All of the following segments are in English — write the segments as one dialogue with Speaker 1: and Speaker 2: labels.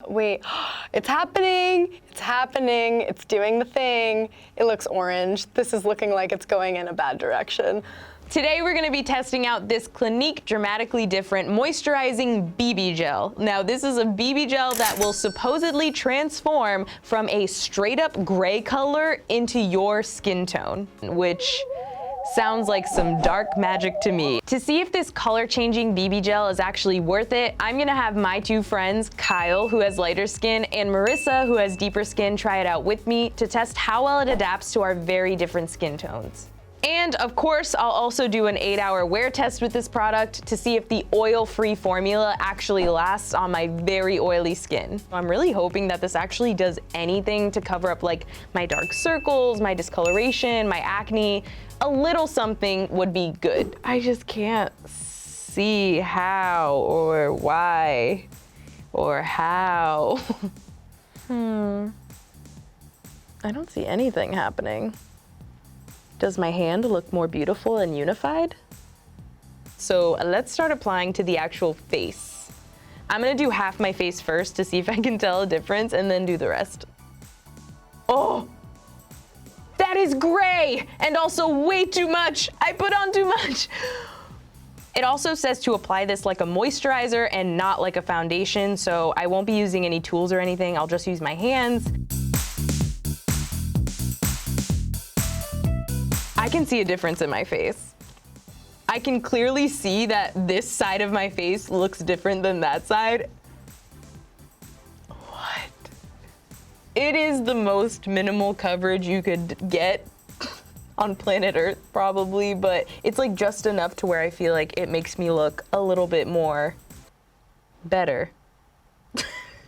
Speaker 1: Wait, it's happening, it's happening, it's doing the thing. It looks orange. This is looking like it's going in a bad direction.
Speaker 2: Today we're gonna be testing out this Clinique Dramatically Different Moisturizing BB Gel. Now this is a BB gel that will supposedly transform from a straight up gray color into your skin tone, which sounds like some dark magic to me. To see if this color changing BB gel is actually worth it, I'm gonna have my two friends, Kyle, who has lighter skin, and Marissa, who has deeper skin, try it out with me to test how well it adapts to our very different skin tones. And of course, I'll also do an 8-hour wear test with this product to see if the oil-free formula actually lasts on my very oily skin. I'm really hoping that this actually does anything to cover up like my dark circles, my discoloration, my acne. A little something would be good. I just can't see how or why or how. I don't see anything happening. Does my hand look more beautiful and unified? So let's start applying to the actual face. I'm gonna do half my face first to see if I can tell a difference and then do the rest. Oh, that is gray and also way too much. I put on too much. It also says to apply this like a moisturizer and not like a foundation, so I won't be using any tools or anything. I'll just use my hands. I can see a difference in my face. I can clearly see that this side of my face looks different than that side. What? It is the most minimal coverage you could get on planet Earth probably, but it's like just enough to where I feel like it makes me look a little bit more better.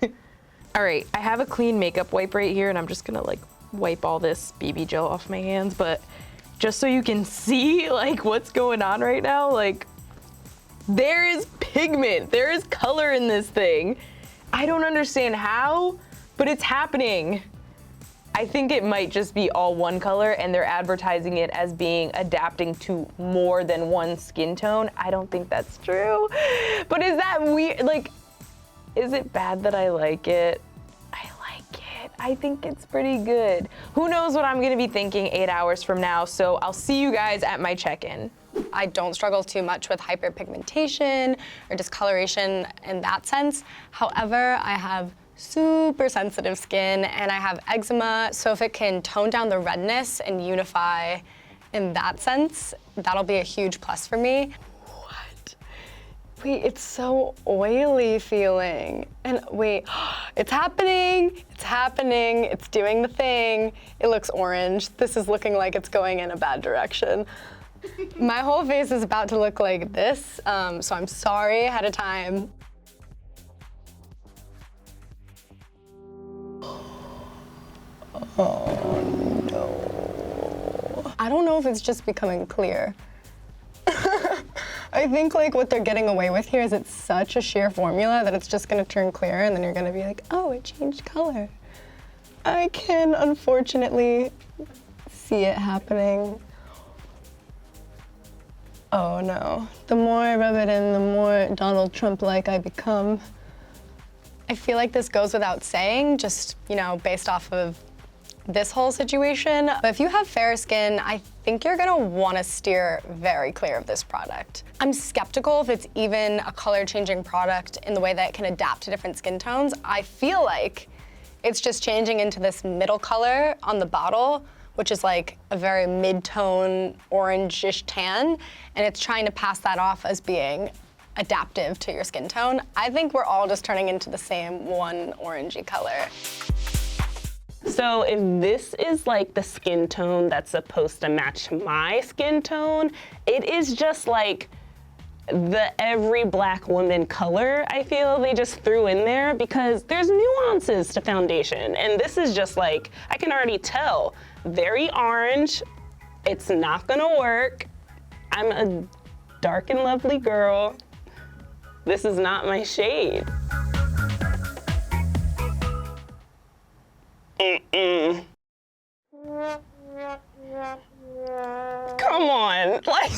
Speaker 2: All right, I have a clean makeup wipe right here and I'm just gonna like wipe all this BB gel off my hands, but just so you can see like what's going on right now, like there is pigment, there is color in this thing. I don't understand how, but it's happening. I think it might just be all one color and they're advertising it as being adapting to more than one skin tone. I don't think that's true, but is that weird? Like, is it bad that I like it? I think it's pretty good. Who knows what I'm gonna be thinking 8 hours from now, so I'll see you guys at my check-in.
Speaker 1: I don't struggle too much with hyperpigmentation or discoloration in that sense. However, I have super sensitive skin and I have eczema, so if it can tone down the redness and unify in that sense, that'll be a huge plus for me. Wait, it's so oily feeling. And wait, it's happening, it's doing the thing. It looks orange. This is looking like it's going in a bad direction. My whole face is about to look like this, so I'm sorry ahead of time. Oh no. I don't know if it's just becoming clear. I think like what they're getting away with here is it's such a sheer formula that it's just gonna turn clear and then you're gonna be like, oh, it changed color. I can unfortunately see it happening. Oh no, the more I rub it in, the more Donald Trump-like I become. I feel like this goes without saying, just, you know, based off of this whole situation. But if you have fair skin, I think you're gonna wanna steer very clear of this product. I'm skeptical if it's even a color-changing product in the way that it can adapt to different skin tones. I feel like it's just changing into this middle color on the bottle, which is like a very mid-tone orange-ish tan, and it's trying to pass that off as being adaptive to your skin tone. I think we're all just turning into the same one orangey color.
Speaker 3: So if this is like the skin tone that's supposed to match my skin tone, it is just like the every black woman color I feel they just threw in there because there's nuances to foundation. And this is just like, I can already tell, very orange. It's not gonna work. I'm a dark and lovely girl. This is not my shade. Come on, like,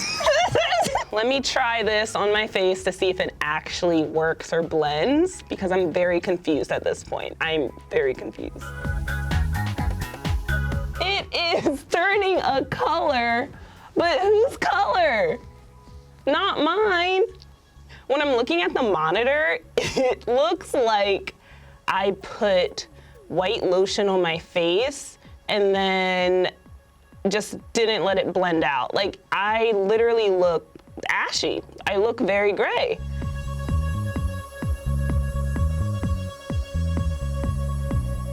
Speaker 3: let me try this on my face to see if it actually works or blends, because I'm very confused at this point. I'm very confused. It is turning a color, but whose color? Not mine. When I'm looking at the monitor, it looks like I put white lotion on my face and then just didn't let it blend out. Like, I literally look ashy. I look very gray.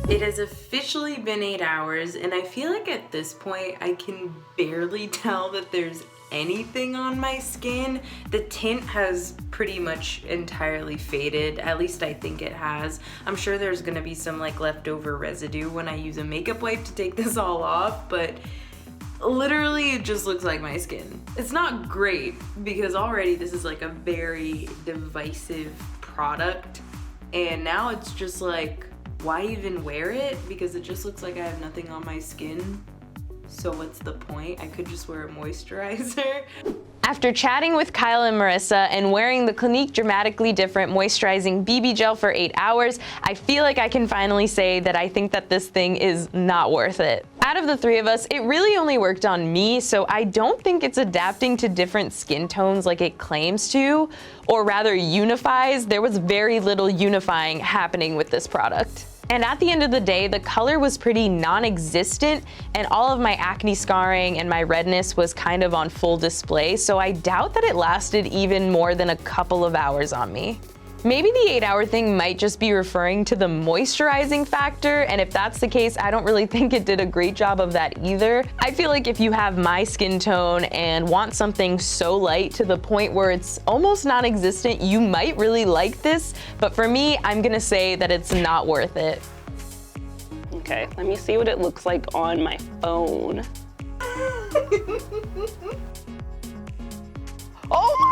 Speaker 4: It has officially been 8 hours, and I feel like at this point I can barely tell that there's anything on my skin. The tint has pretty much entirely faded, at least I think it has. I'm sure there's gonna be some like leftover residue when I use a makeup wipe to take this all off, but literally it just looks like my skin. It's not great because already this is like a very divisive product, and now it's just like, why even wear it? Because it just looks like I have nothing on my skin. So what's the point? I could just wear a moisturizer.
Speaker 2: After chatting with Kyle and Marissa and wearing the Clinique Dramatically Different Moisturizing BB Gel for 8 hours, I feel like I can finally say that I think that this thing is not worth it. Out of the three of us, it really only worked on me, so I don't think it's adapting to different skin tones like it claims to, or rather unifies. There was very little unifying happening with this product. And at the end of the day, the color was pretty non-existent, and all of my acne scarring and my redness was kind of on full display, so I doubt that it lasted even more than a couple of hours on me. Maybe the 8-hour thing might just be referring to the moisturizing factor, and if that's the case, I don't really think it did a great job of that either. I feel like if you have my skin tone and want something so light to the point where it's almost non-existent, you might really like this, but for me, I'm gonna say that it's not worth it.
Speaker 3: Okay, let me see what it looks like on my phone. Oh